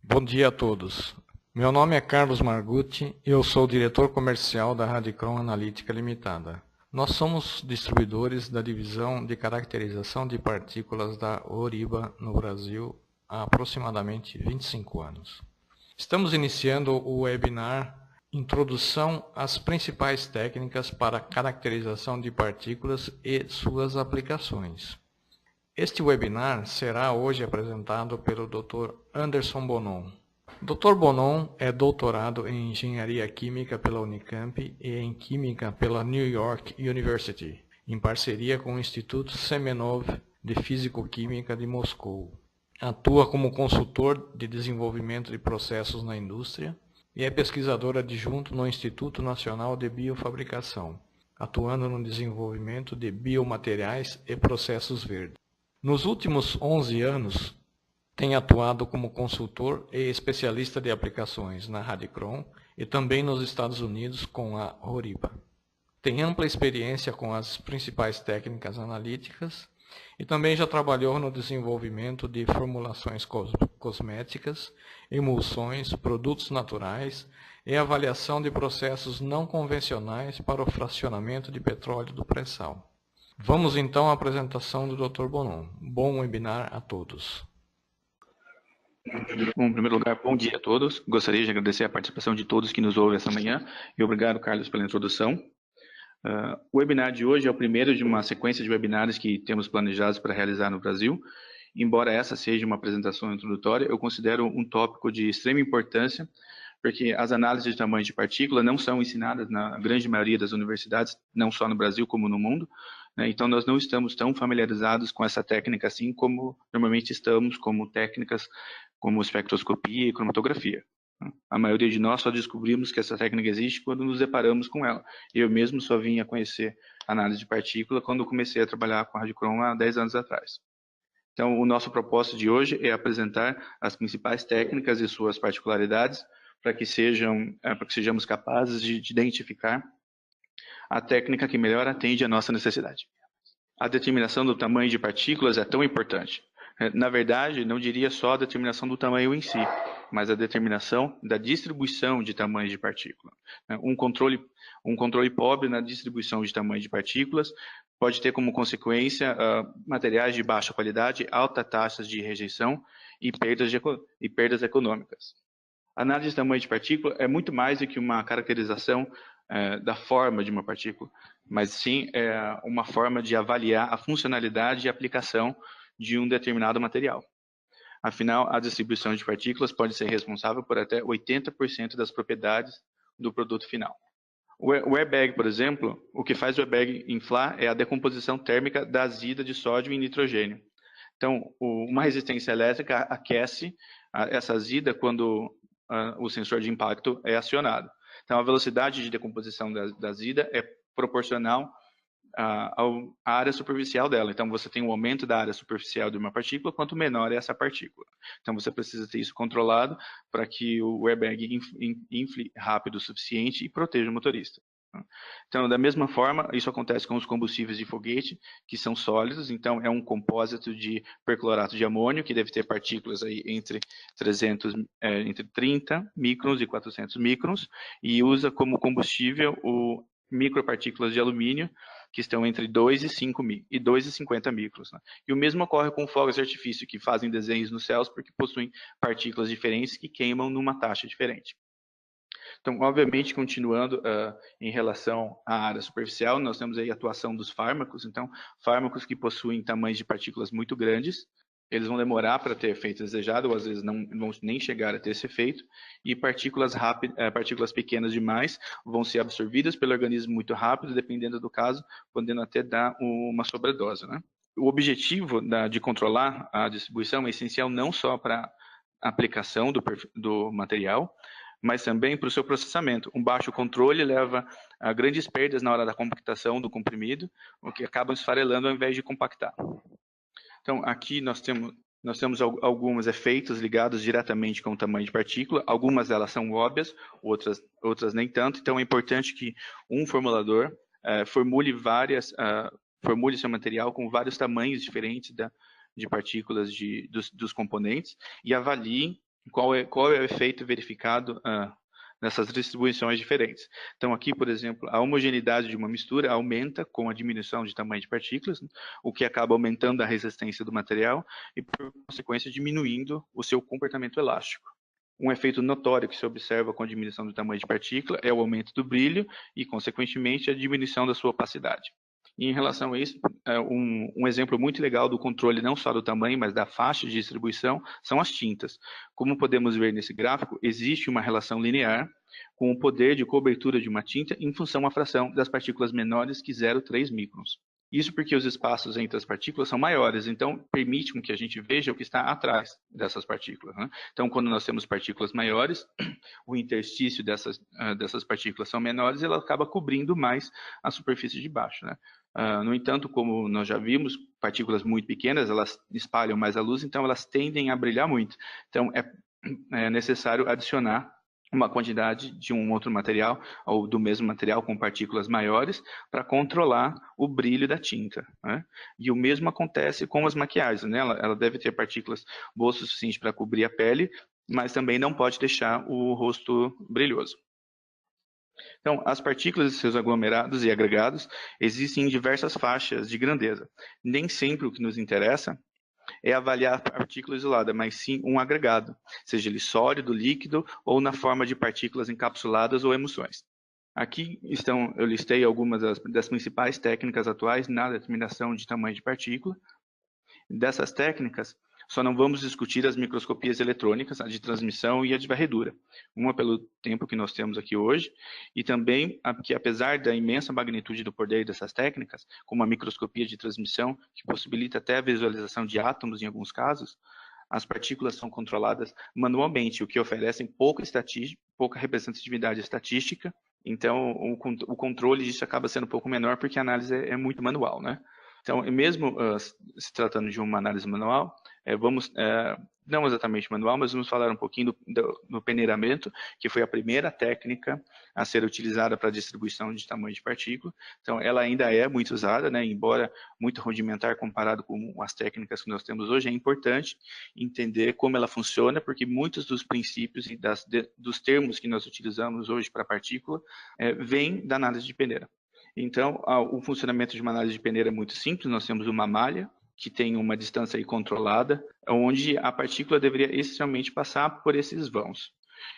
Bom dia a todos. Meu nome é Carlos Margutti e eu sou o diretor comercial da Radicron Analítica Limitada. Nós somos distribuidores da divisão de caracterização de partículas da Oriba no Brasil há aproximadamente 25 anos. Estamos iniciando o webinar Introdução às principais técnicas para caracterização de partículas e suas aplicações. Este webinar será hoje apresentado pelo Dr. Anderson Bonon. Dr. Bonon é doutorado em Engenharia Química pela Unicamp e em Química pela New York University, em parceria com o Instituto Semenov de Físico-Química de Moscou. Atua como consultor de desenvolvimento de processos na indústria e é pesquisador adjunto no Instituto Nacional de Biofabricação, atuando no desenvolvimento de biomateriais e processos verdes. Nos últimos 11 anos, tem atuado como consultor e especialista de aplicações na Radicron e também nos Estados Unidos com a Oriba. Tem ampla experiência com as principais técnicas analíticas e também já trabalhou no desenvolvimento de formulações cosméticas, emulsões, produtos naturais e avaliação de processos não convencionais para o fracionamento de petróleo do pré-sal. Vamos então à apresentação do Dr. Bonon. Bom webinar a todos. Bom, em primeiro lugar, bom dia a todos. Gostaria de agradecer a participação de todos que nos ouvem essa manhã e obrigado, Carlos, pela introdução. O webinar de hoje é o primeiro de uma sequência de webinars que temos planejados para realizar no Brasil. Embora essa seja uma apresentação introdutória, eu considero um tópico de extrema importância, porque as análises de tamanho de partícula não são ensinadas na grande maioria das universidades, não só no Brasil como no mundo, né? Então nós não estamos tão familiarizados com essa técnica assim como normalmente estamos como técnicas como espectroscopia e cromatografia. A maioria de nós só descobrimos que essa técnica existe quando nos deparamos com ela. Eu mesmo só vim a conhecer análise de partícula quando comecei a trabalhar com a Radicron há 10 anos atrás. Então, o nosso propósito de hoje é apresentar as principais técnicas e suas particularidades para que sejamos capazes de identificar a técnica que melhor atende à nossa necessidade. A determinação do tamanho de partículas é tão importante. Na verdade, não diria só a determinação do tamanho em si, mas a determinação da distribuição de tamanhos de partícula. Um controle pobre na distribuição de tamanho de partículas pode ter como consequência materiais de baixa qualidade, altas taxas de rejeição e perdas econômicas. A análise de tamanho de partícula é muito mais do que uma caracterização da forma de uma partícula, mas sim uma forma de avaliar a funcionalidade e aplicação de um determinado material. Afinal, a distribuição de partículas pode ser responsável por até 80% das propriedades do produto final. O airbag, por exemplo, o que faz o airbag inflar é a decomposição térmica da azida de sódio em nitrogênio. Então, uma resistência elétrica aquece essa azida quando o sensor de impacto é acionado. Então, a velocidade de decomposição da azida é proporcional à área superficial dela. Então, você tem um aumento da área superficial de uma partícula, quanto menor é essa partícula. Então, você precisa ter isso controlado para que o airbag infle rápido o suficiente e proteja o motorista. Então, da mesma forma, isso acontece com os combustíveis de foguete, que são sólidos. Então, é um compósito de perclorato de amônio, que deve ter partículas aí entre 30 microns e 400 microns, e usa como combustível micropartículas de alumínio, que estão entre 2 e 50 microns. Né? E o mesmo ocorre com fogos de artifício, que fazem desenhos nos céus porque possuem partículas diferentes que queimam numa taxa diferente. Então, obviamente, continuando em relação à área superficial, nós temos aí a atuação dos fármacos. Então, fármacos que possuem tamanhos de partículas muito grandes, eles vão demorar para ter efeito desejado, ou às vezes não vão nem chegar a ter esse efeito, e partículas pequenas demais vão ser absorvidas pelo organismo muito rápido, dependendo do caso, podendo até dar uma sobredose, né? O objetivo de controlar a distribuição é essencial não só para a aplicação do material, mas também para o seu processamento. Um baixo controle leva a grandes perdas na hora da compactação do comprimido, o que acaba esfarelando ao invés de compactar. Então, aqui nós temos alguns efeitos ligados diretamente com o tamanho de partícula. Algumas delas são óbvias, outras nem tanto. Então, é importante que um formulador formule seu material com vários tamanhos diferentes de partículas dos componentes e avalie qual é o efeito verificado nessas distribuições diferentes. Então, aqui, por exemplo, a homogeneidade de uma mistura aumenta com a diminuição de tamanho de partículas, né, o que acaba aumentando a resistência do material e, por consequência, diminuindo o seu comportamento elástico. Um efeito notório que se observa com a diminuição do tamanho de partícula é o aumento do brilho e, consequentemente, a diminuição da sua opacidade. E em relação a isso, um exemplo muito legal do controle não só do tamanho, mas da faixa de distribuição, são as tintas. Como podemos ver nesse gráfico, existe uma relação linear com o poder de cobertura de uma tinta em função à fração das partículas menores que 0,3 microns. Isso porque os espaços entre as partículas são maiores, então permite que a gente veja o que está atrás dessas partículas, né? Então, quando nós temos partículas maiores, o interstício dessas partículas são menores e ela acaba cobrindo mais a superfície de baixo, né? No entanto, como nós já vimos, partículas muito pequenas, elas espalham mais a luz, então elas tendem a brilhar muito. Então, é necessário adicionar uma quantidade de um outro material, ou do mesmo material com partículas maiores, para controlar o brilho da tinta, né? E o mesmo acontece com as maquiagens, né? Ela deve ter partículas boas o suficiente para cobrir a pele, mas também não pode deixar o rosto brilhoso. Então, as partículas e seus aglomerados e agregados existem em diversas faixas de grandeza. Nem sempre o que nos interessa é avaliar a partícula isolada, mas sim um agregado, seja ele sólido, líquido ou na forma de partículas encapsuladas ou emulsões. Aqui eu listei algumas das principais técnicas atuais na determinação de tamanho de partícula. Dessas técnicas, só não vamos discutir as microscopias eletrônicas, a de transmissão e a de varredura. Uma pelo tempo que nós temos aqui hoje, e também que apesar da imensa magnitude do poder dessas técnicas, como a microscopia de transmissão, que possibilita até a visualização de átomos em alguns casos, as partículas são controladas manualmente, o que oferece pouca representatividade estatística. Então, o controle disso acaba sendo um pouco menor, porque a análise é muito manual, né? Então, mesmo se tratando de uma análise manual, não exatamente manual, mas vamos falar um pouquinho do peneiramento, que foi a primeira técnica a ser utilizada para a distribuição de tamanho de partícula. Então, ela ainda é muito usada, né? Embora muito rudimentar comparado com as técnicas que nós temos hoje, é importante entender como ela funciona, porque muitos dos princípios e dos termos que nós utilizamos hoje para a partícula vêm da análise de peneira. Então, o funcionamento de uma análise de peneira é muito simples. Nós temos uma malha que tem uma distância aí controlada, onde a partícula deveria essencialmente passar por esses vãos.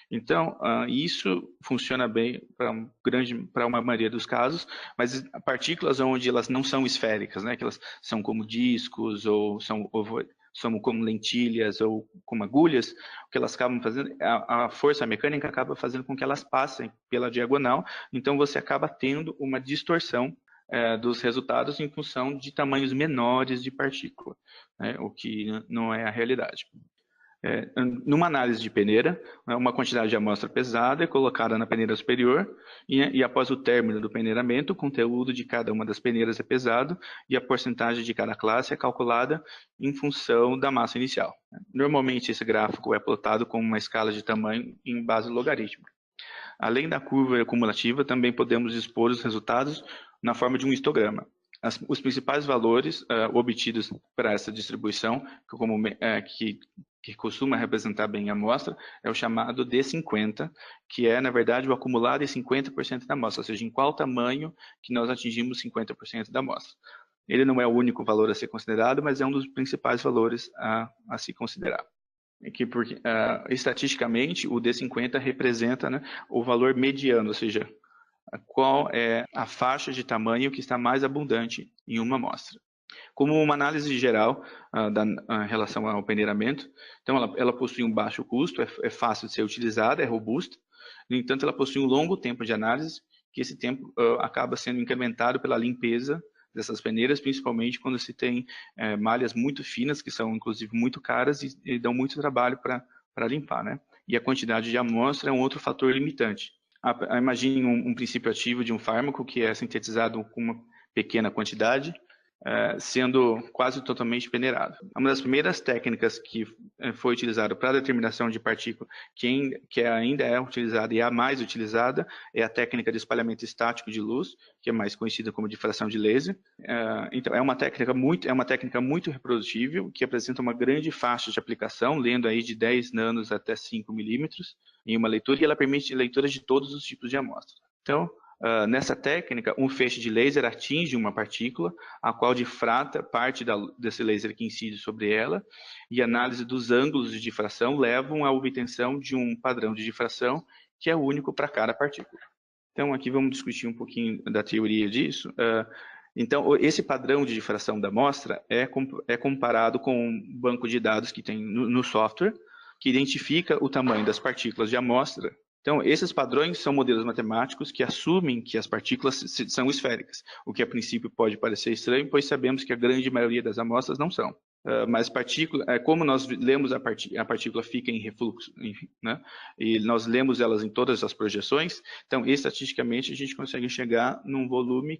Então, isso funciona bem para uma maioria dos casos, mas partículas onde elas não são esféricas, né, que elas são como discos ou são como lentilhas ou como agulhas, o que elas acabam fazendo, a força mecânica acaba fazendo com que elas passem pela diagonal, então você acaba tendo uma distorção dos resultados em função de tamanhos menores de partícula, né, o que não é a realidade. Numa análise de peneira, uma quantidade de amostra pesada é colocada na peneira superior e após o término do peneiramento, o conteúdo de cada uma das peneiras é pesado e a porcentagem de cada classe é calculada em função da massa inicial. Normalmente, esse gráfico é plotado com uma escala de tamanho em base logarítmica. Além da curva acumulativa, também podemos expor os resultados na forma de um histograma. Os principais valores obtidos para essa distribuição, que costuma representar bem a amostra, é o chamado D50, que é, na verdade, o acumulado em 50% da amostra, ou seja, em qual tamanho que nós atingimos 50% da amostra. Ele não é o único valor a ser considerado, mas é um dos principais valores a se considerar. Porque, estatisticamente, o D50 representa, né, o valor mediano, ou seja, qual é a faixa de tamanho que está mais abundante em uma amostra. Como uma análise geral em relação ao peneiramento, então ela possui um baixo custo, é fácil de ser utilizada, é robusta, no entanto ela possui um longo tempo de análise, que esse tempo acaba sendo incrementado pela limpeza dessas peneiras, principalmente quando se tem malhas muito finas, que são inclusive muito caras e dão muito trabalho para limpar, né? E a quantidade de amostra é um outro fator limitante. Imagine um princípio ativo de um fármaco que é sintetizado com uma pequena quantidade, sendo quase totalmente peneirado. Uma das primeiras técnicas que foi utilizada para a determinação de partícula, que ainda é utilizada e é a mais utilizada, é a técnica de espalhamento estático de luz, que é mais conhecida como difração de laser. Então, é uma técnica muito reprodutível, que apresenta uma grande faixa de aplicação, lendo aí de 10 nanos até 5 milímetros em uma leitura, e ela permite leituras de todos os tipos de amostra. Então, nessa técnica, um feixe de laser atinge uma partícula, a qual difrata parte desse laser que incide sobre ela, e a análise dos ângulos de difração levam à obtenção de um padrão de difração que é único para cada partícula. Então, aqui vamos discutir um pouquinho da teoria disso. Então, esse padrão de difração da amostra é comparado com um banco de dados que tem no software, que identifica o tamanho das partículas de amostra. Então, esses padrões são modelos matemáticos que assumem que as partículas são esféricas, o que a princípio pode parecer estranho, pois sabemos que a grande maioria das amostras não são. Mas como nós lemos a partícula fica em refluxo, né? E nós lemos elas em todas as projeções, então, estatisticamente, a gente consegue chegar num volume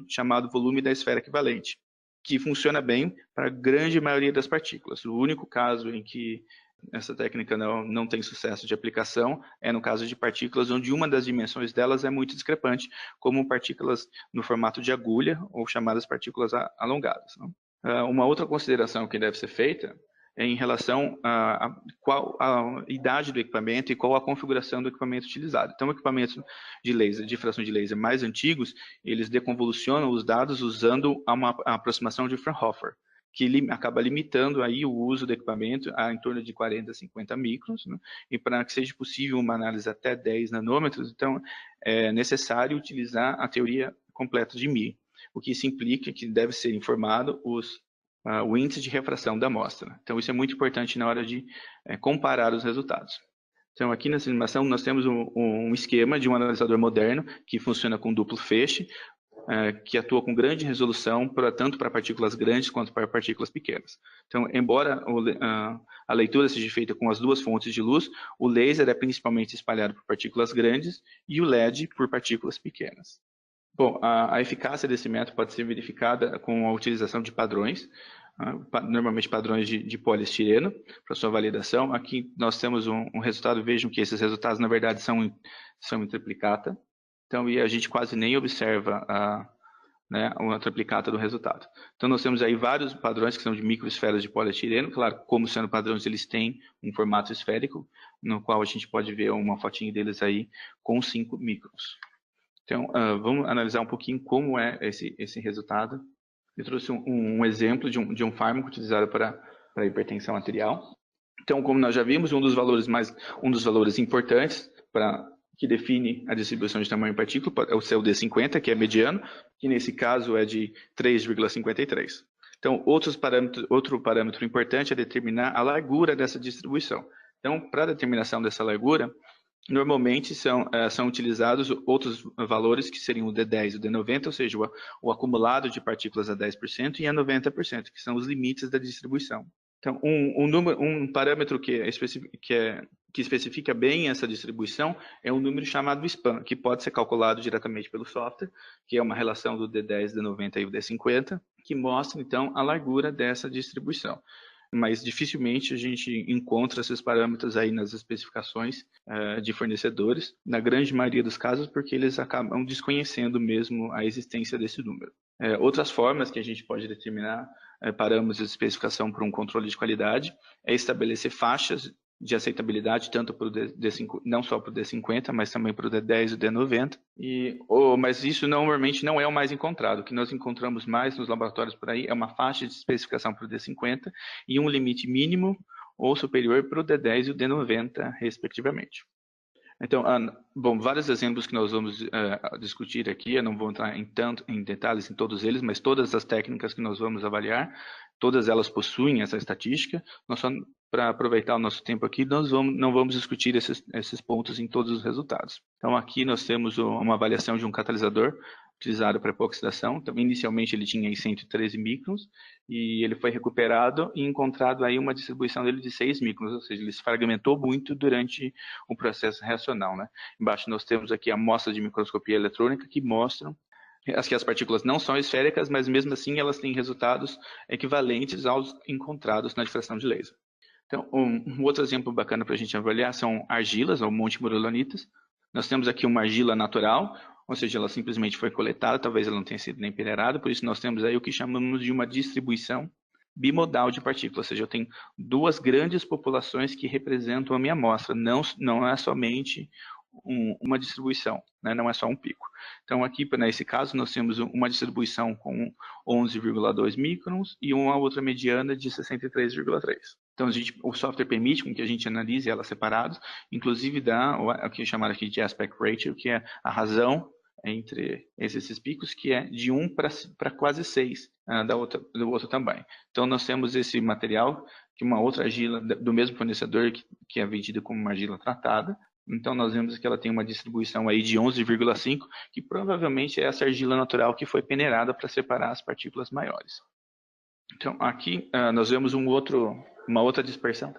chamado volume da esfera equivalente, que funciona bem para a grande maioria das partículas. O único caso em que essa técnica não tem sucesso de aplicação é no caso de partículas onde uma das dimensões delas é muito discrepante, como partículas no formato de agulha ou chamadas partículas alongadas. Uma outra consideração que deve ser feita é em relação a qual a idade do equipamento e qual a configuração do equipamento utilizado. Então, equipamentos de laser, difração de laser mais antigos, eles deconvolucionam os dados usando uma aproximação de Fraunhofer, que acaba limitando aí o uso do equipamento a em torno de 40 a 50 microns, né? E para que seja possível uma análise até 10 nanômetros, então é necessário utilizar a teoria completa de Mie, o que isso implica que deve ser informado o índice de refração da amostra. Então isso é muito importante na hora de comparar os resultados. Então aqui nessa animação nós temos um esquema de um analisador moderno que funciona com duplo feixe, que atua com grande resolução tanto para partículas grandes quanto para partículas pequenas. Então, embora a leitura seja feita com as duas fontes de luz, o laser é principalmente espalhado por partículas grandes e o LED por partículas pequenas. Bom, a eficácia desse método pode ser verificada com a utilização de padrões, normalmente padrões de poliestireno, para sua validação. Aqui nós temos um resultado, vejam que esses resultados, na verdade, são em triplicata. Então, e a gente quase nem observa uma triplicata do resultado. Então, nós temos aí vários padrões que são de microesferas de poliestireno. Claro, como sendo padrões, eles têm um formato esférico, no qual a gente pode ver uma fotinho deles aí com 5 microns. Então, vamos analisar um pouquinho como é esse resultado. Eu trouxe um exemplo de um fármaco utilizado para hipertensão arterial. Então, como nós já vimos, um dos valores importantes que define a distribuição de tamanho em partícula é o seu D50, que é mediano, que nesse caso é de 3,53. Então, outro parâmetro importante é determinar a largura dessa distribuição. Então, para a determinação dessa largura, normalmente são utilizados outros valores que seriam o D10 e o D90, ou seja, o acumulado de partículas a 10% e a 90%, que são os limites da distribuição. Então, um parâmetro que especifica bem essa distribuição é um número chamado SPAN, que pode ser calculado diretamente pelo software, que é uma relação do D10, D90 e o D50, que mostra, então, a largura dessa distribuição. Mas dificilmente a gente encontra esses parâmetros aí nas especificações de fornecedores, na grande maioria dos casos, porque eles acabam desconhecendo mesmo a existência desse número. Outras formas que a gente pode determinar parâmetros de especificação para um controle de qualidade é estabelecer faixas de aceitabilidade, tanto para o D50, não só para o D50, mas também para o D10 e o D90. Mas isso normalmente não é o mais encontrado. O que nós encontramos mais nos laboratórios por aí é uma faixa de especificação para o D50 e um limite mínimo ou superior para o D10 e o D90, respectivamente. Então, bom, vários exemplos que nós vamos discutir aqui, eu não vou entrar em detalhes em todos eles, mas todas as técnicas que nós vamos avaliar, todas elas possuem essa estatística. Nós só, para aproveitar o nosso tempo aqui, nós não vamos discutir esses pontos em todos os resultados. Então, aqui nós temos uma avaliação de um catalisador utilizado para epoxidação. Então, inicialmente ele tinha aí 113 microns e ele foi recuperado e encontrado aí uma distribuição dele de 6 microns, ou seja, ele se fragmentou muito durante o processo reacional, né? Embaixo nós temos aqui amostras de microscopia eletrônica que mostram as partículas não são esféricas, mas mesmo assim elas têm resultados equivalentes aos encontrados na difração de laser. Então, um outro exemplo bacana para a gente avaliar são argilas, ou montemurulonitas. Nós temos aqui uma argila natural, ou seja, ela simplesmente foi coletada, talvez ela não tenha sido nem peneirada, por isso nós temos aí o que chamamos de uma distribuição bimodal de partículas, ou seja, eu tenho duas grandes populações que representam a minha amostra, não é somente uma distribuição, né? Não é só um pico. Então aqui, nesse caso, nós temos uma distribuição com 11,2 microns e uma outra mediana de 63,3. Então o software permite que a gente analise elas separadas, inclusive dá o que é chamado aqui de aspect ratio, que é a razão entre esses picos, que é de 1 para quase 6 do outro tamanho. Então nós temos esse material, que uma outra argila do mesmo fornecedor, que é vendida como uma argila tratada. Então nós vemos que ela tem uma distribuição aí de 11,5, que provavelmente é essa argila natural que foi peneirada para separar as partículas maiores. Então aqui nós vemos uma outra dispersão.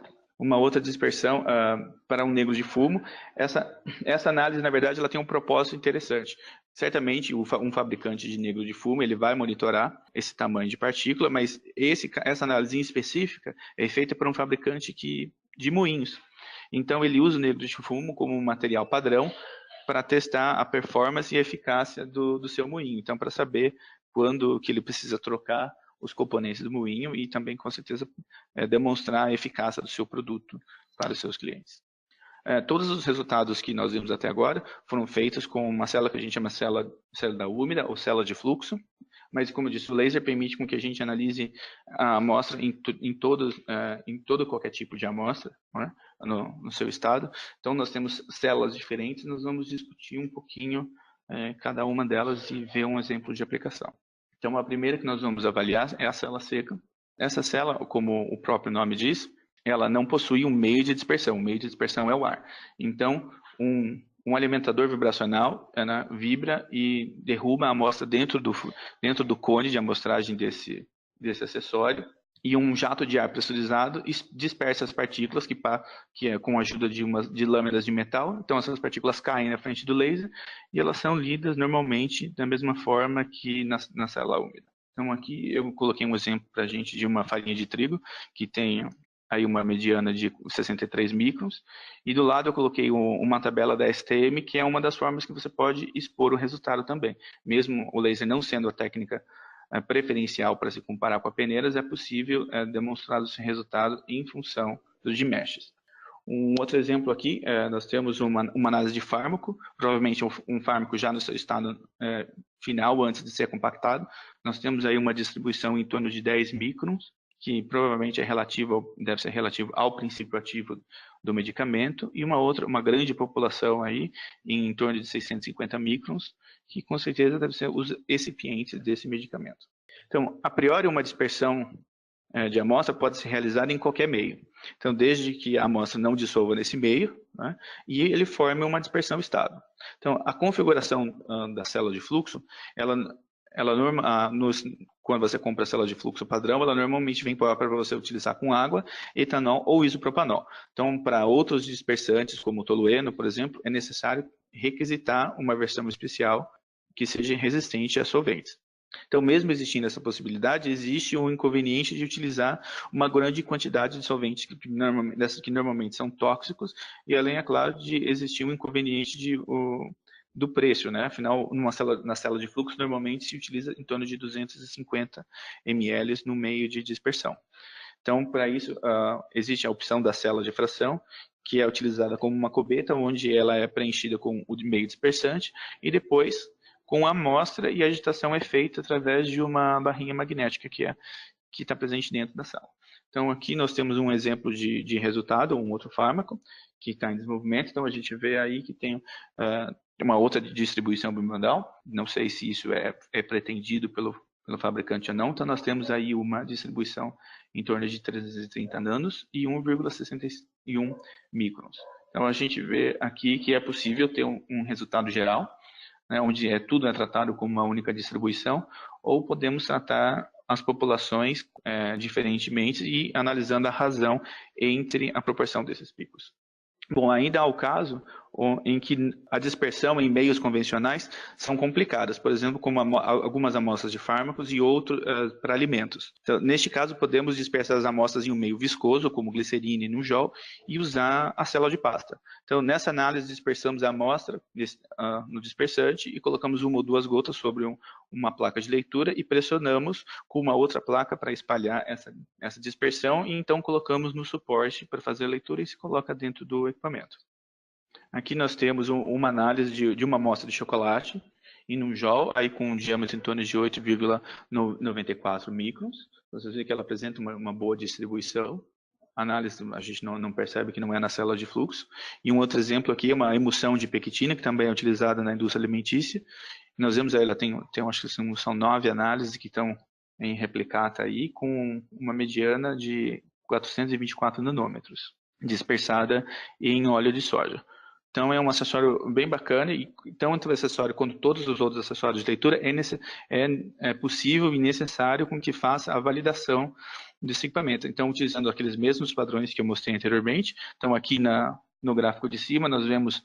Para um negro de fumo. Essa análise, na verdade, ela tem um propósito interessante. Certamente, um fabricante de negro de fumo ele vai monitorar esse tamanho de partícula, mas essa análise em específica é feita por um fabricante de moinhos. Então, ele usa o negro de fumo como um material padrão para testar a performance e a eficácia do seu moinho. Então, para saber quando que ele precisa trocar os componentes do moinho e também, com certeza, demonstrar a eficácia do seu produto para os seus clientes. Todos os resultados que nós vimos até agora foram feitos com uma célula que a gente chama célula úmida ou célula de fluxo, mas, como eu disse, o laser permite com que a gente analise a amostra em todo qualquer tipo de amostra, né, no seu estado. Então, nós temos células diferentes, nós vamos discutir um pouquinho cada uma delas e ver um exemplo de aplicação. Então, a primeira que nós vamos avaliar é a célula seca. Essa célula, como o próprio nome diz, ela não possui um meio de dispersão. O meio de dispersão é o ar. Então, um alimentador vibracional vibra e derruba a amostra dentro do cone de amostragem desse acessório, e um jato de ar pressurizado dispersa as partículas que é com a ajuda de lâminas de metal. Então essas partículas caem na frente do laser e elas são lidas normalmente da mesma forma que na célula úmida. Então aqui eu coloquei um exemplo para a gente de uma farinha de trigo que tem aí uma mediana de 63 microns, e do lado eu coloquei uma tabela da STM, que é uma das formas que você pode expor o resultado também. Mesmo o laser não sendo a técnica preferencial para se comparar com a peneiras, é possível demonstrar esse resultado em função dos meshes. Um outro exemplo aqui, nós temos uma análise de fármaco, provavelmente um fármaco já no seu estado final, antes de ser compactado. Nós temos aí uma distribuição em torno de 10 microns, que provavelmente deve ser relativo ao princípio ativo do medicamento, e uma grande população aí, em torno de 650 microns, que com certeza deve ser os recipientes desse medicamento. Então, a priori, uma dispersão de amostra pode ser realizada em qualquer meio. Então, desde que a amostra não dissolva nesse meio, né, e ele forme uma dispersão estável. Então, a configuração da célula de fluxo, quando você compra a célula de fluxo padrão, ela normalmente vem própria para você utilizar com água, etanol ou isopropanol. Então, para outros dispersantes, como o tolueno, por exemplo, é necessário requisitar uma versão especial que seja resistente a solventes. Então, mesmo existindo essa possibilidade, existe um inconveniente de utilizar uma grande quantidade de solventes que normalmente são tóxicos, e além, é claro, de existir um inconveniente do preço, né? Afinal, na célula de fluxo, normalmente se utiliza em torno de 250 ml no meio de dispersão. Então, para isso, existe a opção da célula de fração, que é utilizada como uma cubeta, onde ela é preenchida com o meio dispersante, e depois, com a amostra e a agitação é feita através de uma barrinha magnética que está presente dentro da sala. Então, aqui nós temos um exemplo de resultado, um outro fármaco, que está em desenvolvimento. Então, a gente vê aí que tem uma outra distribuição bimodal. Não sei se isso é pretendido pelo fabricante ou não. Então, nós temos aí uma distribuição em torno de 330 nanos e 1,61 microns. Então, a gente vê aqui que é possível ter um resultado geral, né, onde tudo é tratado como uma única distribuição, ou podemos tratar as populações diferentemente e analisando a razão entre a proporção desses picos. Bom, ainda há o caso em que a dispersão em meios convencionais são complicadas, por exemplo, como algumas amostras de fármacos e outras para alimentos. Então, neste caso, podemos dispersar as amostras em um meio viscoso, como glicerina e nujol, e usar a célula de pasta. Então, nessa análise, dispersamos a amostra no dispersante e colocamos uma ou duas gotas sobre uma placa de leitura e pressionamos com uma outra placa para espalhar essa dispersão, e então colocamos no suporte para fazer a leitura e se coloca dentro do equipamento. Aqui nós temos uma análise de uma amostra de chocolate em nujol, aí com um diâmetro em torno de 8,94 microns. Você vê que ela apresenta uma boa distribuição. A análise a gente não percebe que não é na célula de fluxo. E um outro exemplo aqui é uma emulsão de pectina, que também é utilizada na indústria alimentícia. Nós vemos aí, ela tem acho que são 9 análises que estão em replicata aí, com uma mediana de 424 nanômetros, dispersada em óleo de soja. Então, é um acessório bem bacana, e tanto o acessório quanto todos os outros acessórios de leitura é possível e necessário com que faça a validação desse equipamento. Então, utilizando aqueles mesmos padrões que eu mostrei anteriormente. Então, aqui no gráfico de cima, nós vemos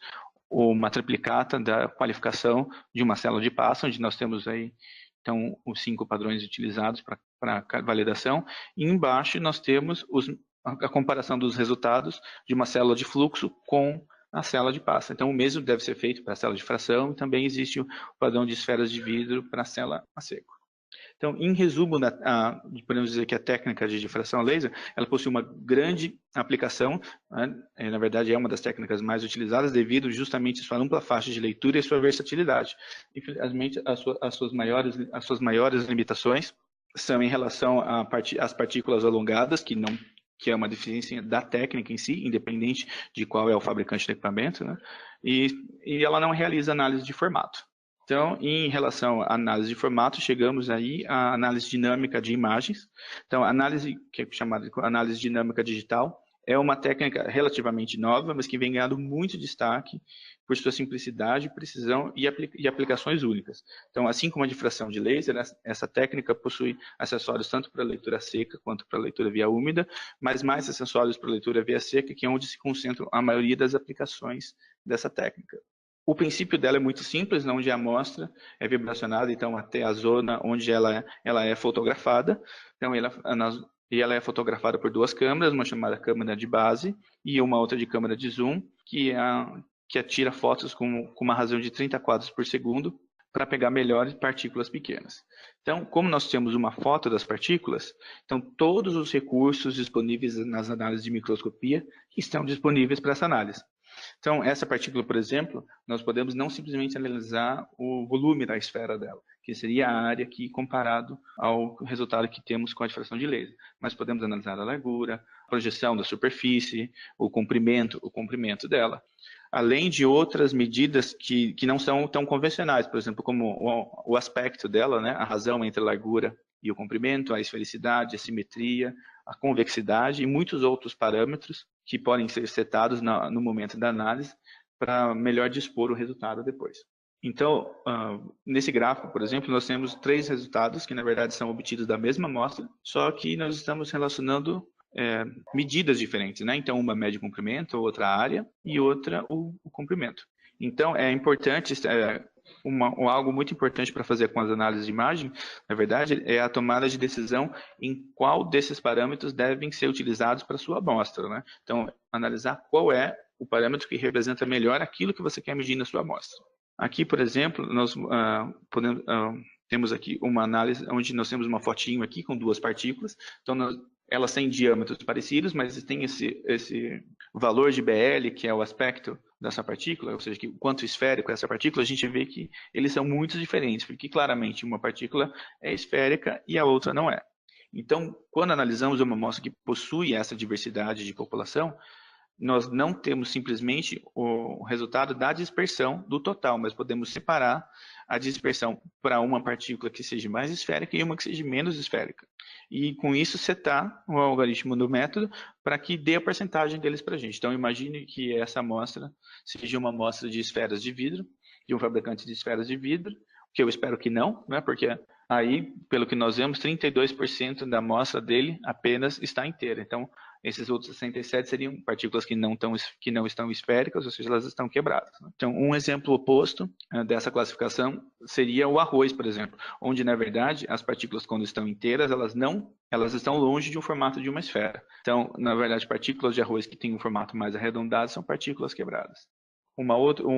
uma triplicata da qualificação de uma célula de pasta, onde nós temos aí, então, os 5 padrões utilizados para validação. E embaixo nós temos a comparação dos resultados de uma célula de fluxo com a célula de pasta. Então, o mesmo deve ser feito para a célula de fração, e também existe o padrão de esferas de vidro para a célula a seco. Então, em resumo, podemos dizer que a técnica de difração a laser, ela possui uma grande aplicação, né? Na verdade é uma das técnicas mais utilizadas devido justamente à sua ampla faixa de leitura e à sua versatilidade. Infelizmente, as suas maiores limitações são em relação às partículas alongadas, que é uma deficiência da técnica em si, independente de qual é o fabricante do equipamento, né? E ela não realiza análise de formato. Então, em relação à análise de formato, chegamos aí à análise dinâmica de imagens. Então, a análise, que é chamada de análise dinâmica digital, é uma técnica relativamente nova, mas que vem ganhando muito destaque por sua simplicidade, precisão e aplicações únicas. Então, assim como a difração de laser, essa técnica possui acessórios tanto para leitura seca quanto para leitura via úmida, mas mais acessórios para leitura via seca, que é onde se concentram a maioria das aplicações dessa técnica. O princípio dela é muito simples, onde a amostra é vibracionada, então até a zona onde ela é fotografada. Então, ela é fotografada por 2 câmeras, uma chamada câmera de base e uma outra de câmera de zoom, que atira fotos com uma razão de 30 quadros por segundo para pegar melhores partículas pequenas. Então, como nós temos uma foto das partículas, então todos os recursos disponíveis nas análises de microscopia estão disponíveis para essa análise. Então, essa partícula, por exemplo, nós podemos não simplesmente analisar o volume da esfera dela, que seria a área aqui comparado ao resultado que temos com a difração de laser, mas podemos analisar a largura, a projeção da superfície, o comprimento dela, além de outras medidas que não são tão convencionais, por exemplo, como o aspecto dela, né, a razão entre a largura e o comprimento, a esfericidade, a simetria, a convexidade e muitos outros parâmetros que podem ser setados no momento da análise para melhor dispor o resultado depois. Então, nesse gráfico, por exemplo, nós temos 3 resultados que, na verdade, são obtidos da mesma amostra, só que nós estamos relacionando medidas diferentes, né? Então, uma mede o comprimento, outra a área e outra o comprimento. Então, é importante, algo muito importante para fazer com as análises de imagem, na verdade, é a tomada de decisão em qual desses parâmetros devem ser utilizados para a sua amostra, né? Então, analisar qual é o parâmetro que representa melhor aquilo que você quer medir na sua amostra. Aqui, por exemplo, nós temos aqui uma análise onde nós temos uma fotinho aqui com 2 partículas. Então, elas têm diâmetros parecidos, mas tem esse valor de BL, que é o aspecto dessa partícula, ou seja, que quanto esférico é essa partícula, a gente vê que eles são muito diferentes, porque claramente uma partícula é esférica e a outra não é. Então, quando analisamos uma amostra que possui essa diversidade de população, nós não temos simplesmente o resultado da dispersão do total, mas podemos separar a dispersão para uma partícula que seja mais esférica e uma que seja menos esférica. E com isso setar o algoritmo do método para que dê a porcentagem deles para a gente. Então imagine que essa amostra seja uma amostra de esferas de vidro, de um fabricante de esferas de vidro, que eu espero que não, né? Porque aí, pelo que nós vemos, 32% da amostra dele apenas está inteira. Então, Esses outros 67 seriam partículas que não estão esféricas, ou seja, elas estão quebradas. Então, um exemplo oposto dessa classificação seria o arroz, por exemplo, onde, na verdade, as partículas, quando estão inteiras, elas estão longe de um formato de uma esfera. Então, na verdade, partículas de arroz que têm um formato mais arredondado são partículas quebradas. Um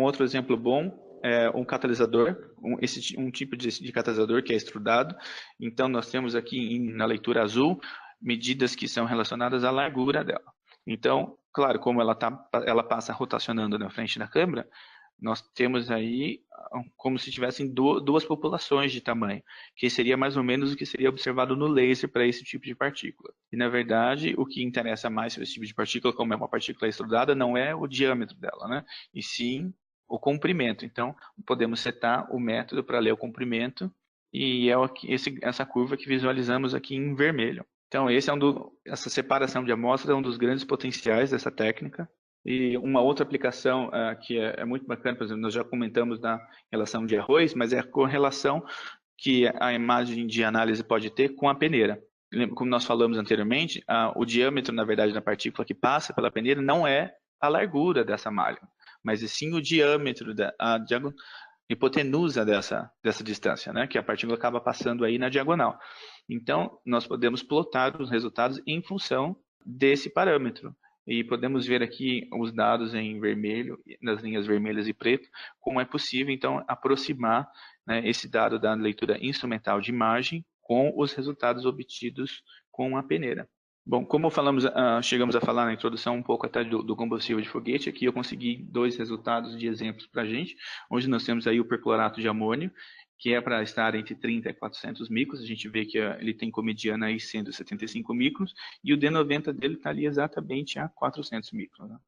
outro exemplo bom é um catalisador, um tipo de catalisador que é extrudado. Então, nós temos aqui na leitura azul medidas que são relacionadas à largura dela. Então, claro, como ela passa rotacionando na frente da câmera, nós temos aí como se tivessem duas populações de tamanho, que seria mais ou menos o que seria observado no laser para esse tipo de partícula. E, na verdade, o que interessa mais para esse tipo de partícula, como é uma partícula extrudada, não é o diâmetro dela, né? E sim o comprimento. Então, podemos setar o método para ler o comprimento, e é essa curva que visualizamos aqui em vermelho. Então, essa separação de amostras é um dos grandes potenciais dessa técnica. E uma outra aplicação que é muito bacana, por exemplo, nós já comentamos na relação de arroz, mas é a correlação que a imagem de análise pode ter com a peneira. Como nós falamos anteriormente, o diâmetro, na verdade, da partícula que passa pela peneira não é a largura dessa malha, mas sim o diâmetro, a hipotenusa dessa distância, né, que a partícula acaba passando aí na diagonal. Então, nós podemos plotar os resultados em função desse parâmetro. E podemos ver aqui os dados em vermelho, nas linhas vermelhas e preto, como é possível, então, aproximar, né, esse dado da leitura instrumental de imagem com os resultados obtidos com a peneira. Bom, como chegamos a falar na introdução um pouco até do combustível de foguete, aqui eu consegui 2 resultados de exemplos para a gente, onde nós temos aí o perclorato de amônio, que é para estar entre 30 e 400 micros, a gente vê que ele tem como mediana aí 175 micros, e o D90 dele está ali exatamente a 400 micros. Né?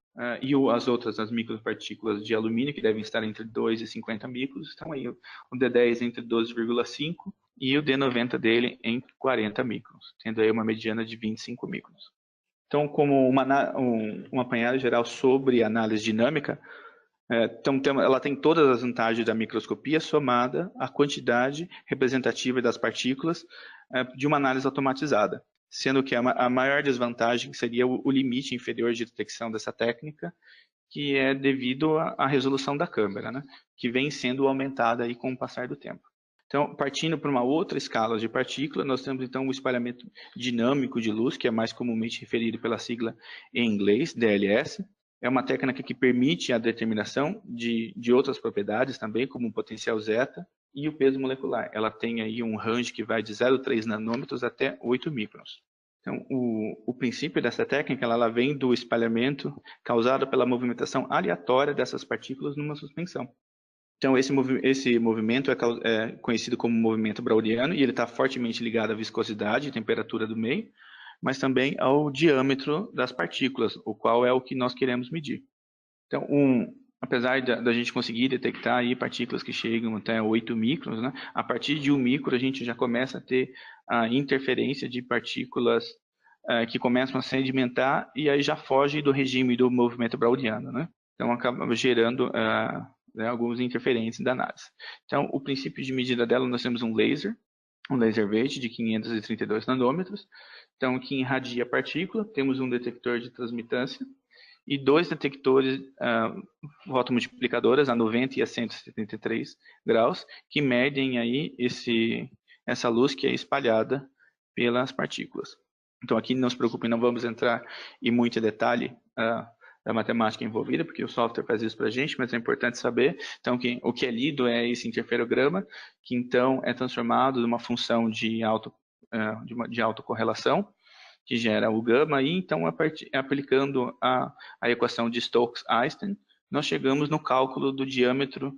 E as micropartículas de alumínio, que devem estar entre 2 e 50 micros, estão aí o D10 entre 12,5 e o D90 dele em 40 microns, tendo aí uma mediana de 25 microns. Então, como um apanhado geral sobre análise dinâmica, então, ela tem todas as vantagens da microscopia somada à quantidade representativa das partículas de uma análise automatizada, sendo que a maior desvantagem seria o limite inferior de detecção dessa técnica, que é devido à resolução da câmera, né, que vem sendo aumentada aí com o passar do tempo. Então, partindo para uma outra escala de partícula, nós temos então o espalhamento dinâmico de luz, que é mais comumente referido pela sigla em inglês, DLS. É uma técnica que permite a determinação de outras propriedades também, como o potencial zeta e o peso molecular. Ela tem aí um range que vai de 0,3 nanômetros até 8 microns. Então, o princípio dessa técnica, ela vem do espalhamento causado pela movimentação aleatória dessas partículas numa suspensão. Então, esse movimento é conhecido como movimento browniano, e ele está fortemente ligado à viscosidade e temperatura do meio, mas também ao diâmetro das partículas, o qual é o que nós queremos medir. Então, apesar da gente conseguir detectar aí partículas que chegam até 8 microns, né, a partir de 1 micro a gente já começa a ter a interferência de partículas que começam a sedimentar e aí já foge do regime do movimento browniano, né? Então, acaba gerando algumas interferências da análise. Então, o princípio de medida dela, nós temos um laser verde de 532 nanômetros, então, que irradia a partícula, temos um detector de transmitância e 2 detectores fotomultiplicadoras a 90 e a 173 graus, que medem aí essa luz que é espalhada pelas partículas. Então, aqui não se preocupe, não vamos entrar em muito detalhe da matemática envolvida, porque o software faz isso para a gente, mas é importante saber, então, que o que é lido é esse interferograma, que então é transformado numa função de autocorrelação, que gera o gama, e então, aplicando a equação de Stokes-Einstein, nós chegamos no cálculo do diâmetro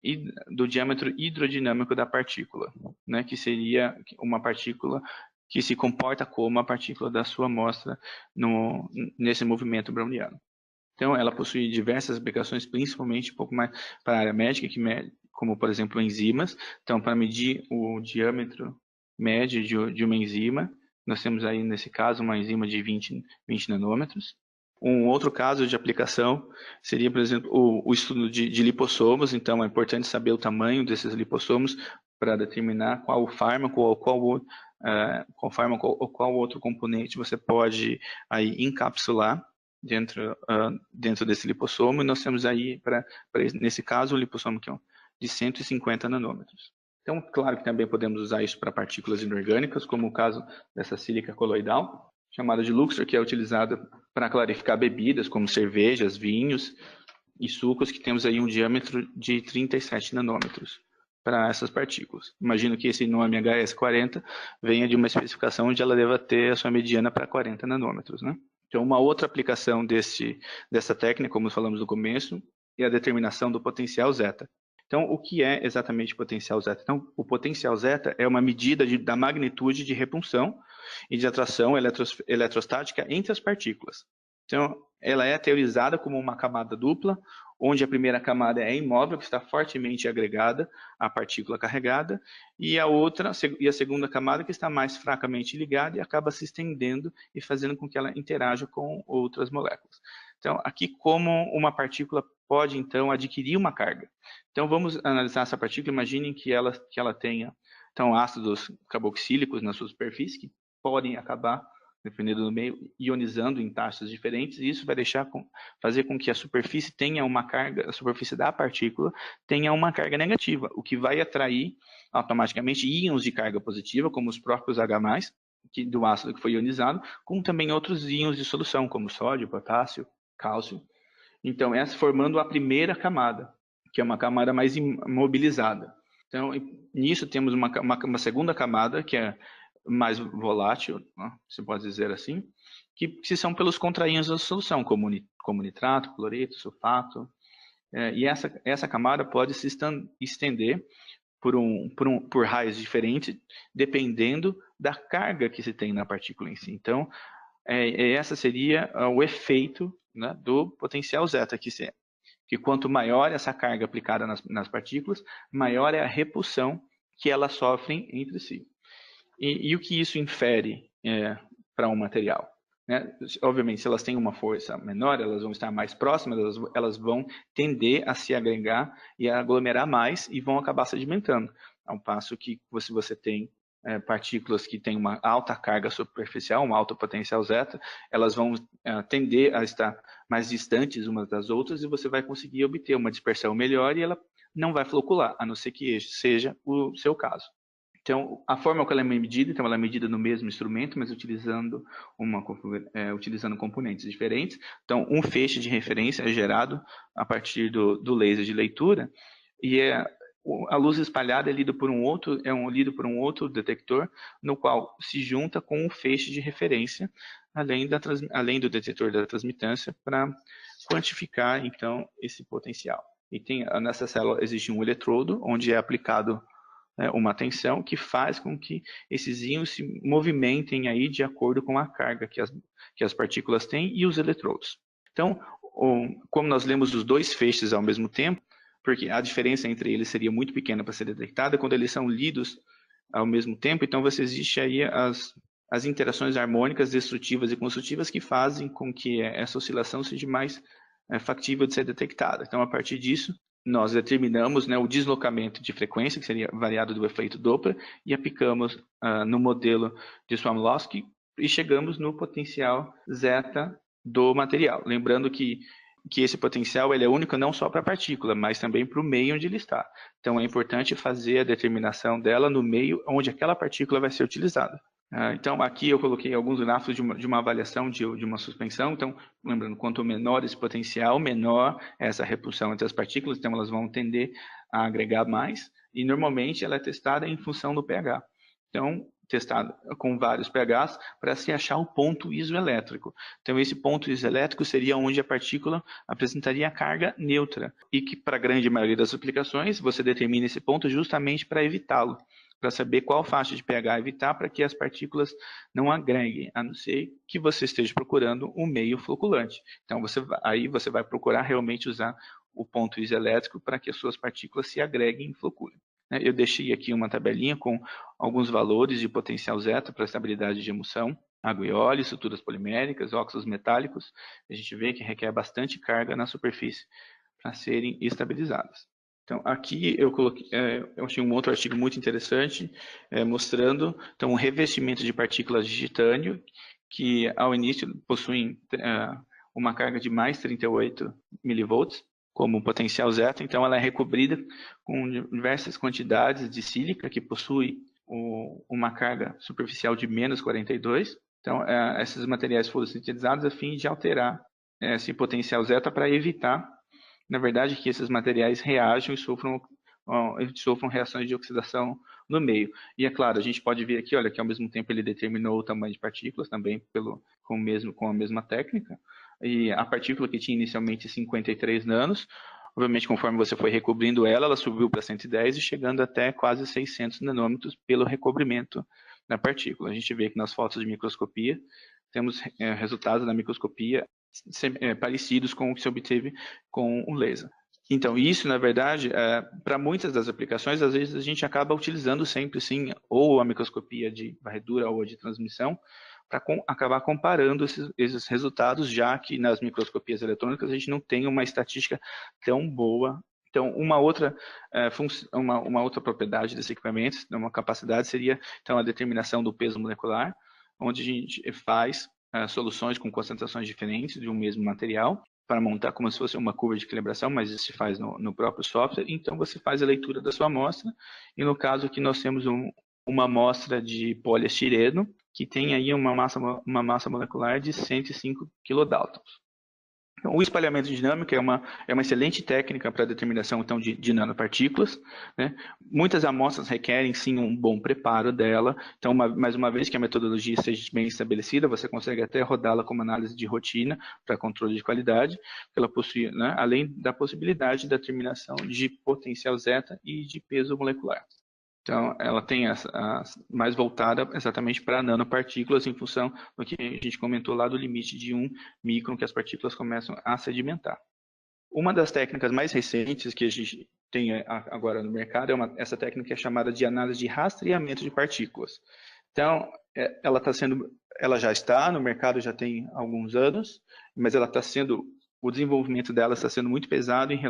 hidrodinâmico da partícula, né, que seria uma partícula que se comporta como a partícula da sua amostra nesse movimento browniano. Então, ela possui diversas aplicações, principalmente um pouco mais para a área médica, como, por exemplo, enzimas. Então, para medir o diâmetro médio de uma enzima, nós temos aí, nesse caso, uma enzima de 20 nanômetros. Um outro caso de aplicação seria, por exemplo, o estudo de lipossomos. Então, é importante saber o tamanho desses lipossomos para determinar qual o fármaco ou qual conforme qual outro componente você pode aí encapsular dentro desse lipossomo, e nós temos aí, nesse caso, o lipossomo que é de 150 nanômetros. Então, claro que também podemos usar isso para partículas inorgânicas, como o caso dessa sílica coloidal, chamada de Luxor, que é utilizada para clarificar bebidas, como cervejas, vinhos e sucos, que temos aí um diâmetro de 37 nanômetros para essas partículas. Imagino que esse nome HS40 venha de uma especificação onde ela deva ter a sua mediana para 40 nanômetros, né? Então, uma outra aplicação dessa técnica, como falamos no começo, é a determinação do potencial zeta. Então, o que é exatamente potencial zeta? Então, o potencial zeta é uma medida da magnitude de repulsão e de atração eletrostática entre as partículas. Então, ela é teorizada como uma camada dupla, onde a primeira camada é imóvel, que está fortemente agregada à partícula carregada, e a segunda camada que está mais fracamente ligada e acaba se estendendo e fazendo com que ela interaja com outras moléculas. Então, aqui como uma partícula pode, então, adquirir uma carga. Então, vamos analisar essa partícula. Imaginem que ela tenha, então, ácidos carboxílicos na sua superfície, que podem acabar, dependendo do meio, ionizando em taxas diferentes, e isso vai fazer com que a superfície tenha uma carga, a superfície da partícula tenha uma carga negativa, o que vai atrair automaticamente íons de carga positiva, como os próprios H+, do ácido que foi ionizado, como também outros íons de solução, como sódio, potássio, cálcio. Então, essa formando a primeira camada, que é uma camada mais imobilizada. Então, nisso temos uma segunda camada, que é mais volátil, né, se pode dizer assim, que são pelos contraíons da solução, como nitrato, cloreto, sulfato. E essa camada pode se estender por raios diferentes, dependendo da carga que se tem na partícula em si. Então, essa seria o efeito, né, do potencial zeta, que quanto maior essa carga aplicada nas partículas, maior é a repulsão que elas sofrem entre si. E o que isso infere para um material? Né? Obviamente, se elas têm uma força menor, elas vão estar mais próximas, elas vão tender a se agregar e a aglomerar mais e vão acabar sedimentando. Ao passo que se você tem partículas que têm uma alta carga superficial, um alto potencial zeta, elas vão tender a estar mais distantes umas das outras e você vai conseguir obter uma dispersão melhor e ela não vai flocular, a não ser que este seja o seu caso. Então, a forma como ela é medida, então ela é medida no mesmo instrumento, mas utilizando componentes diferentes. Então, um feixe de referência é gerado a partir do laser de leitura, e a luz espalhada é lida por um outro detector, no qual se junta com um feixe de referência, além do detector da transmitância, para quantificar, então, esse potencial. E nessa célula existe um eletrodo, onde é aplicado uma tensão que faz com que esses íons se movimentem aí de acordo com a carga que as partículas têm e os eletrodos. Então, como nós lemos os dois feixes ao mesmo tempo, porque a diferença entre eles seria muito pequena para ser detectada, quando eles são lidos ao mesmo tempo, então existe aí as interações harmônicas, destrutivas e construtivas que fazem com que essa oscilação seja mais factível de ser detectada. Então, a partir disso, nós determinamos, né, o deslocamento de frequência, que seria variado do efeito Doppler, e aplicamos no modelo de Swamlowski e chegamos no potencial zeta do material. Lembrando que esse potencial ele é único não só para a partícula, mas também para o meio onde ele está. Então, é importante fazer a determinação dela no meio onde aquela partícula vai ser utilizada. Então, aqui eu coloquei alguns gráficos de uma avaliação de uma suspensão. Então, lembrando, quanto menor esse potencial, menor essa repulsão entre as partículas, então elas vão tender a agregar mais, e normalmente ela é testada em função do pH. Então, testada com vários pHs para se achar o ponto isoelétrico. Então, esse ponto isoelétrico seria onde a partícula apresentaria a carga neutra, e que para a grande maioria das aplicações, você determina esse ponto justamente para evitá-lo, para saber qual faixa de pH evitar para que as partículas não agreguem, a não ser que você esteja procurando um meio floculante. Então, aí você vai procurar realmente usar o ponto isoelétrico para que as suas partículas se agreguem e floculem. Eu deixei aqui uma tabelinha com alguns valores de potencial zeta para estabilidade de emulsão, água e óleo, estruturas poliméricas, óxidos metálicos. A gente vê que requer bastante carga na superfície para serem estabilizadas. Então, aqui eu coloquei, eu achei um outro artigo muito interessante, mostrando então, um revestimento de partículas de titânio, que ao início possuem uma carga de mais 38 milivolts, como potencial zeta, então ela é recobrida com diversas quantidades de sílica, que possui uma carga superficial de menos 42. Então, esses materiais foram sintetizados a fim de alterar esse potencial zeta para evitar, na verdade, que esses materiais reajam e sofram reações de oxidação no meio. E é claro, a gente pode ver aqui, olha, que ao mesmo tempo ele determinou o tamanho de partículas também com a mesma técnica. E a partícula que tinha inicialmente 53 nanos, obviamente, conforme você foi recobrindo ela, ela subiu para 110 e chegando até quase 600 nanômetros pelo recobrimento da partícula. A gente vê que nas fotos de microscopia temos resultados da microscopia parecidos com o que se obteve com o laser. Então, isso, na verdade, para muitas das aplicações, às vezes a gente acaba utilizando sempre, sim, ou a microscopia de varredura ou a de transmissão, para acabar comparando esses resultados, já que nas microscopias eletrônicas a gente não tem uma estatística tão boa. Então, uma outra propriedade desse equipamento, uma capacidade, seria então, a determinação do peso molecular, onde a gente faz soluções com concentrações diferentes de um mesmo material, para montar como se fosse uma curva de equilibração, mas isso se faz no próprio software. Então, você faz a leitura da sua amostra, e no caso aqui nós temos uma amostra de poliestireno, que tem aí uma massa molecular de 105 kilodaltons. Então, o espalhamento dinâmico é uma excelente técnica para a determinação então, de nanopartículas. Né? Muitas amostras requerem, sim, um bom preparo dela. Então, mais uma vez que a metodologia esteja bem estabelecida, você consegue até rodá-la como análise de rotina para controle de qualidade. Ela possui, né, além da possibilidade da determinação de potencial zeta e de peso molecular. Então, ela tem mais voltada exatamente para nanopartículas em função do que a gente comentou lá do limite de 1 micron que as partículas começam a sedimentar. Uma das técnicas mais recentes que a gente tem agora no mercado é essa técnica que é chamada de análise de rastreamento de partículas. Então, ela já está no mercado já tem alguns anos, mas o desenvolvimento dela está sendo muito pesado em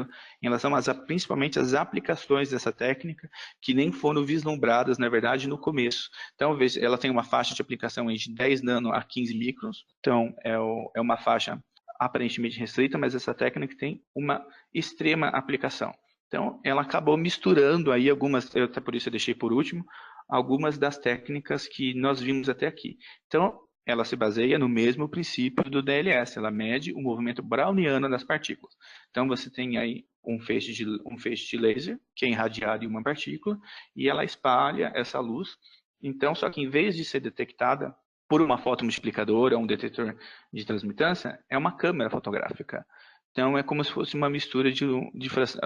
relação principalmente às aplicações dessa técnica, que nem foram vislumbradas, na verdade, no começo. Então, ela tem uma faixa de aplicação de 10 nano a 15 microns, então é uma faixa aparentemente restrita, mas essa técnica tem uma extrema aplicação. Então, ela acabou misturando aí até por isso eu deixei por último, algumas das técnicas que nós vimos até aqui. Então, ela se baseia no mesmo princípio do DLS, ela mede o movimento browniano das partículas. Então, você tem aí um feixe de laser, que é irradiado em uma partícula, e ela espalha essa luz. Então, só que em vez de ser detectada por uma fotomultiplicadora ou um detetor de transmitância, é uma câmera fotográfica. Então, é como se fosse uma mistura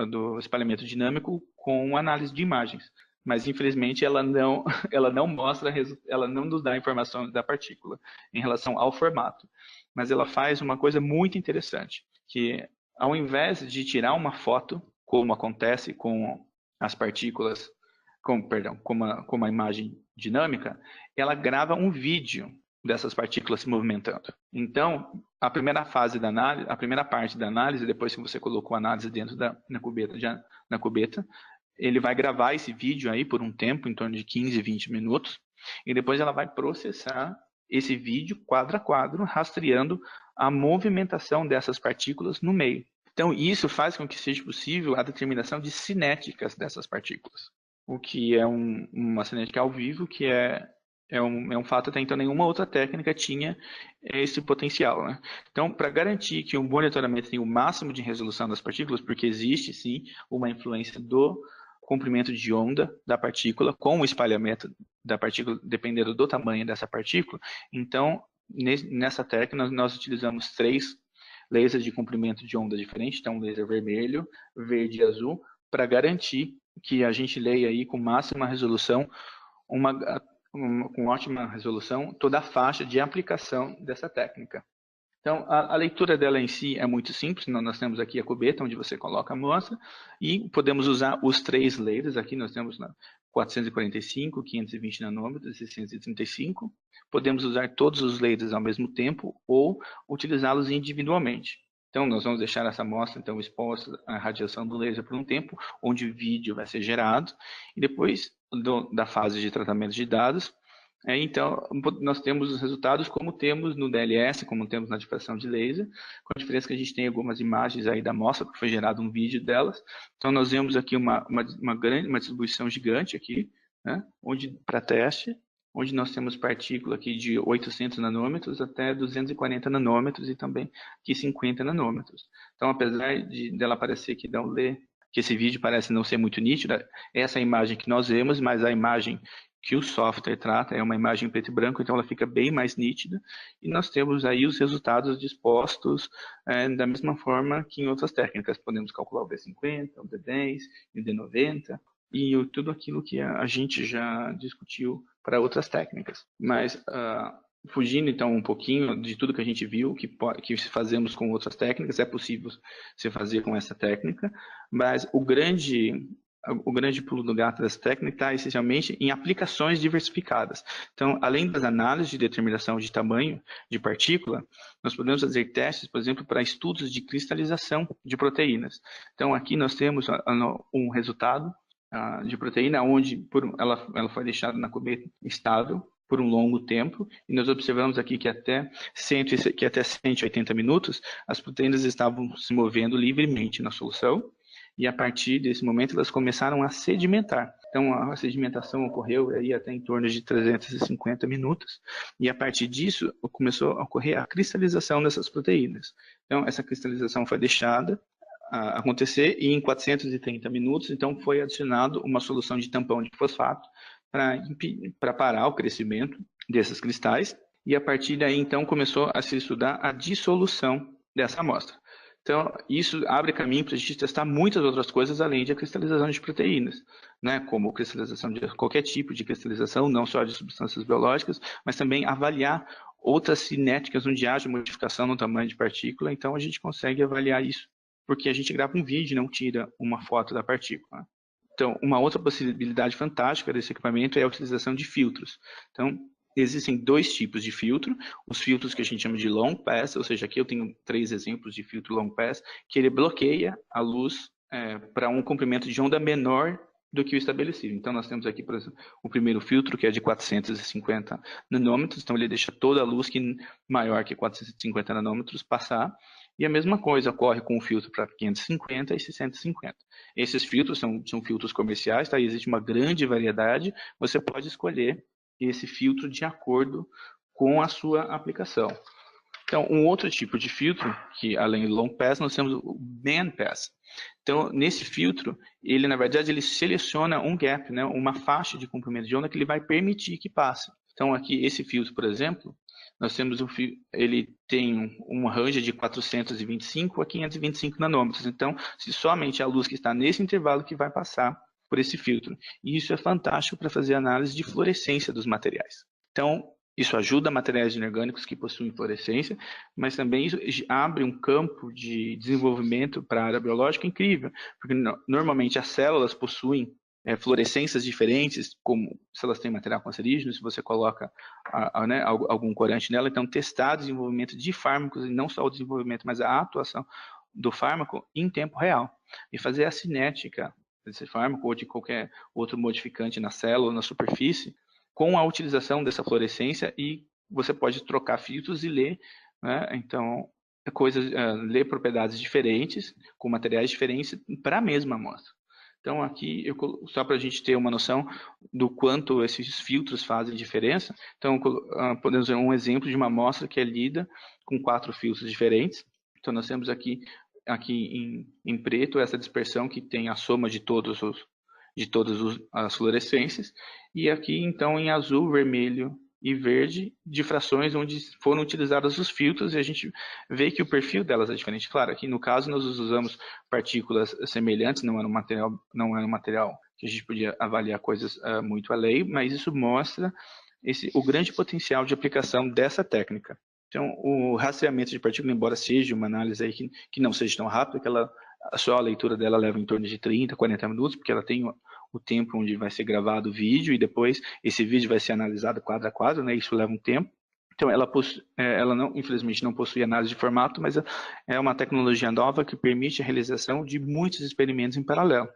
do espalhamento dinâmico com análise de imagens. Mas, infelizmente, ela não nos dá informação da partícula em relação ao formato. Mas ela faz uma coisa muito interessante, que ao invés de tirar uma foto, como acontece com as partículas, com a imagem dinâmica, ela grava um vídeo dessas partículas se movimentando. Então, a primeira fase da análise, a primeira parte da análise, depois que você colocou a análise dentro na cubeta, ele vai gravar esse vídeo aí por um tempo, em torno de 15, 20 minutos, e depois ela vai processar esse vídeo quadro a quadro, rastreando a movimentação dessas partículas no meio. Então, isso faz com que seja possível a determinação de cinéticas dessas partículas, o que é uma cinética ao vivo, que é um fato até então nenhuma outra técnica tinha esse potencial. Né? Então, para garantir que um monitoramento tenha o máximo de resolução das partículas, porque existe sim uma influência do comprimento de onda da partícula com o espalhamento da partícula, dependendo do tamanho dessa partícula. Então, nessa técnica, nós utilizamos 3 lasers de comprimento de onda diferente, então um laser vermelho, verde e azul, para garantir que a gente leia aí com máxima resolução, com ótima resolução, toda a faixa de aplicação dessa técnica. Então, a leitura dela em si é muito simples. Nós temos aqui a cubeta, onde você coloca a amostra, e podemos usar os 3 lasers. Aqui nós temos 445, 520 nanômetros e 635. Podemos usar todos os lasers ao mesmo tempo ou utilizá-los individualmente. Então, nós vamos deixar essa amostra então, exposta à radiação do laser por um tempo, onde o vídeo vai ser gerado, e depois da fase de tratamento de dados, então, nós temos os resultados como temos no DLS, como temos na difração de laser, com a diferença que a gente tem algumas imagens aí da amostra, porque foi gerado um vídeo delas. Então, nós vemos aqui uma distribuição gigante aqui, né, para teste, onde nós temos partícula aqui de 800 nanômetros até 240 nanômetros e também aqui 50 nanômetros. Então, apesar dela parecer que que esse vídeo parece não ser muito nítido, essa é a imagem que nós vemos, mas a imagem que o software trata é uma imagem em preto e branco, então ela fica bem mais nítida, e nós temos aí os resultados dispostos da mesma forma que em outras técnicas. Podemos calcular o D50, o D10, o D90, e tudo aquilo que a gente já discutiu para outras técnicas. Mas, fugindo então um pouquinho de tudo que a gente viu, que fazemos com outras técnicas, é possível se fazer com essa técnica, mas o grande pulo do gato dessa técnica está essencialmente em aplicações diversificadas. Então, além das análises de determinação de tamanho de partícula, nós podemos fazer testes, por exemplo, para estudos de cristalização de proteínas. Então, aqui nós temos um resultado de proteína onde ela foi deixada na cometa estável por um longo tempo, e nós observamos aqui que até 180 minutos as proteínas estavam se movendo livremente na solução, e a partir desse momento elas começaram a sedimentar. Então a sedimentação ocorreu aí até em torno de 350 minutos, e a partir disso começou a ocorrer a cristalização dessas proteínas. Então essa cristalização foi deixada acontecer, e em 430 minutos então foi adicionado uma solução de tampão de fosfato para parar o crescimento desses cristais, e a partir daí então começou a se estudar a dissolução dessa amostra. Então, isso abre caminho para a gente testar muitas outras coisas além de a cristalização de proteínas, né? Como cristalização de qualquer tipo de cristalização, não só de substâncias biológicas, mas também avaliar outras cinéticas onde haja modificação no tamanho de partícula. Então, a gente consegue avaliar isso, porque a gente grava um vídeo e não tira uma foto da partícula. Então, uma outra possibilidade fantástica desse equipamento é a utilização de filtros. Então, existem dois tipos de filtro, os filtros que a gente chama de long pass, ou seja, aqui eu tenho 3 exemplos de filtro long pass, que ele bloqueia a luz para um comprimento de onda menor do que o estabelecido. Então nós temos aqui, por exemplo, o primeiro filtro, que é de 450 nanômetros, então ele deixa toda a luz maior que 450 nanômetros passar, e a mesma coisa ocorre com o filtro para 550 e 650. Esses filtros são filtros comerciais, tá? Existe uma grande variedade, você pode escolher esse filtro de acordo com a sua aplicação. Então, um outro tipo de filtro, que além do long pass, nós temos o band pass. Então, nesse filtro, ele na verdade ele seleciona um gap, né, uma faixa de comprimento de onda que ele vai permitir que passe. Então, aqui esse filtro, por exemplo, nós temos ele tem uma range de 425 a 525 nanômetros. Então, se somente a luz que está nesse intervalo que vai passar por esse filtro. E isso é fantástico para fazer análise de fluorescência dos materiais. Então, isso ajuda materiais inorgânicos que possuem fluorescência, mas também isso abre um campo de desenvolvimento para a área biológica incrível, porque normalmente as células possuem fluorescências diferentes, como se elas têm material cancerígeno, se você coloca né, algum corante nela. Então, testar o desenvolvimento de fármacos, e não só o desenvolvimento, mas a atuação do fármaco em tempo real, e fazer a cinética desse fármaco ou de qualquer outro modificante na célula ou na superfície, com a utilização dessa fluorescência, e você pode trocar filtros e ler, né? Então, ler propriedades diferentes, com materiais diferentes, para a mesma amostra. Então, aqui, só para a gente ter uma noção do quanto esses filtros fazem diferença, então, podemos ver um exemplo de uma amostra que é lida com 4 filtros diferentes. Então, nós temos aqui em preto essa dispersão que tem a soma de todas as fluorescências, e aqui então em azul, vermelho e verde, difrações onde foram utilizados os filtros, e a gente vê que o perfil delas é diferente. Claro, aqui no caso nós usamos partículas semelhantes, não era um material que a gente podia avaliar coisas muito além, mas isso mostra o grande potencial de aplicação dessa técnica. Então, o rastreamento de partícula, embora seja uma análise aí que não seja tão rápida, que só a leitura dela leva em torno de 30, 40 minutos, porque ela tem o tempo onde vai ser gravado o vídeo, e depois esse vídeo vai ser analisado quadro a quadro, né? Isso leva um tempo. Então, ela não, infelizmente não possui análise de formato, mas é uma tecnologia nova que permite a realização de muitos experimentos em paralelo.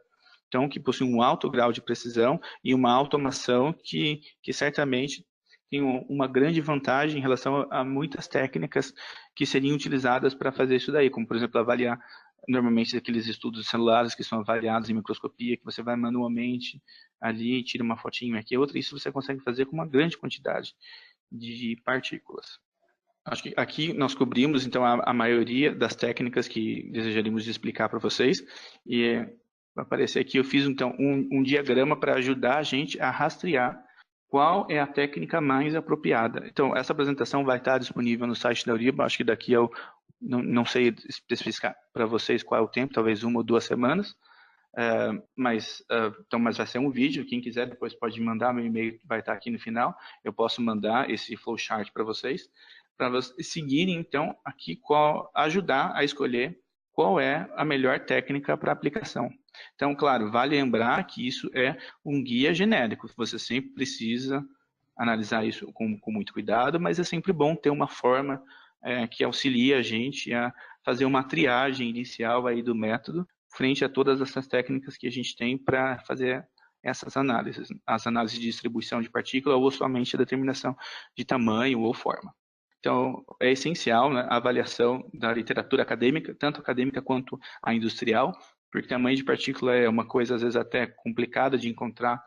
Então, que possui um alto grau de precisão e uma automação que certamente tem uma grande vantagem em relação a muitas técnicas que seriam utilizadas para fazer isso daí, como, por exemplo, avaliar normalmente aqueles estudos celulares que são avaliados em microscopia, que você vai manualmente ali, tira uma fotinho aqui, outra, isso você consegue fazer com uma grande quantidade de partículas. Acho que aqui nós cobrimos, então, a maioria das técnicas que desejaríamos explicar para vocês. E vai aparecer aqui, eu fiz, então, um diagrama para ajudar a gente a rastrear qual é a técnica mais apropriada. Então, essa apresentação vai estar disponível no site da Uriba, acho que daqui eu não sei especificar para vocês qual é o tempo, talvez 1 ou 2 semanas. Mas vai ser um vídeo, quem quiser depois pode mandar, meu e-mail vai estar aqui no final, eu posso mandar esse flowchart para vocês seguirem, então, aqui ajudar a escolher qual é a melhor técnica para aplicação. Então, claro, vale lembrar que isso é um guia genérico, você sempre precisa analisar isso com muito cuidado, mas é sempre bom ter uma forma que auxilie a gente a fazer uma triagem inicial aí do método, frente a todas essas técnicas que a gente tem para fazer essas análises, as análises de distribuição de partícula ou somente a determinação de tamanho ou forma. Então, é essencial, né, a avaliação da literatura acadêmica, tanto acadêmica quanto a industrial, porque tamanho de partícula é uma coisa, às vezes, até complicada de encontrar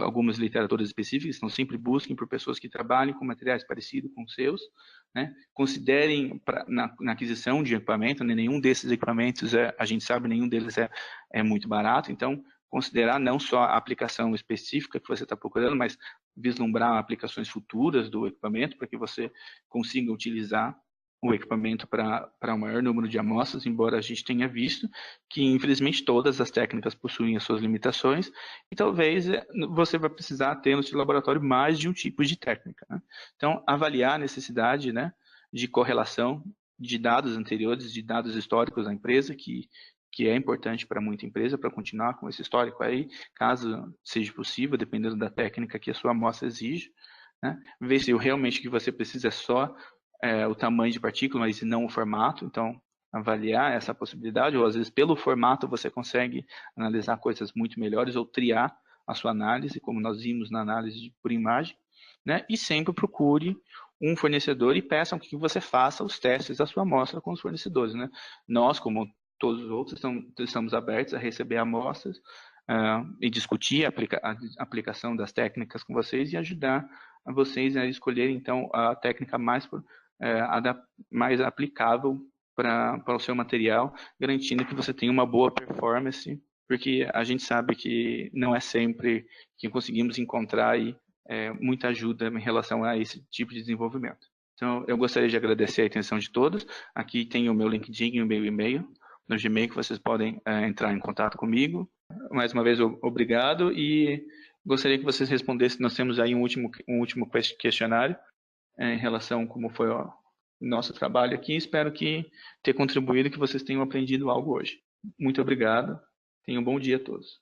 algumas literaturas específicas, então sempre busquem por pessoas que trabalhem com materiais parecidos com os seus, né? Considerem na aquisição de equipamento, né? Nenhum desses equipamentos, a gente sabe, nenhum deles é muito barato, então considerar não só a aplicação específica que você está procurando, mas vislumbrar aplicações futuras do equipamento para que você consiga utilizar o equipamento para um maior número de amostras, embora a gente tenha visto que, infelizmente, todas as técnicas possuem as suas limitações e talvez você vai precisar ter no seu laboratório mais de um tipo de técnica, né? Então, avaliar a necessidade, né, de correlação de dados anteriores, de dados históricos da empresa, que é importante para muita empresa, para continuar com esse histórico aí, caso seja possível, dependendo da técnica que a sua amostra exige, né? Ver se realmente o que você precisa é só o tamanho de partícula, mas não o formato, então avaliar essa possibilidade, ou às vezes pelo formato você consegue analisar coisas muito melhores, ou triar a sua análise, como nós vimos na análise por imagem, né? E sempre procure um fornecedor e peçam que você faça os testes da sua amostra com os fornecedores, né? Nós, como todos os outros, estamos abertos a receber amostras e discutir a aplicação das técnicas com vocês e ajudar a vocês a escolher, então, a técnica mais aplicável para o seu material, garantindo que você tenha uma boa performance, porque a gente sabe que não é sempre que conseguimos encontrar aí, muita ajuda em relação a esse tipo de desenvolvimento. Então, eu gostaria de agradecer a atenção de todos. Aqui tem o meu LinkedIn e o meu e-mail, no Gmail, que vocês podem entrar em contato comigo. Mais uma vez, obrigado e gostaria que vocês respondessem. Nós temos aí um último questionário em relação a como foi o nosso trabalho aqui. Espero que tenha contribuído e que vocês tenham aprendido algo hoje. Muito obrigado. Tenham um bom dia a todos.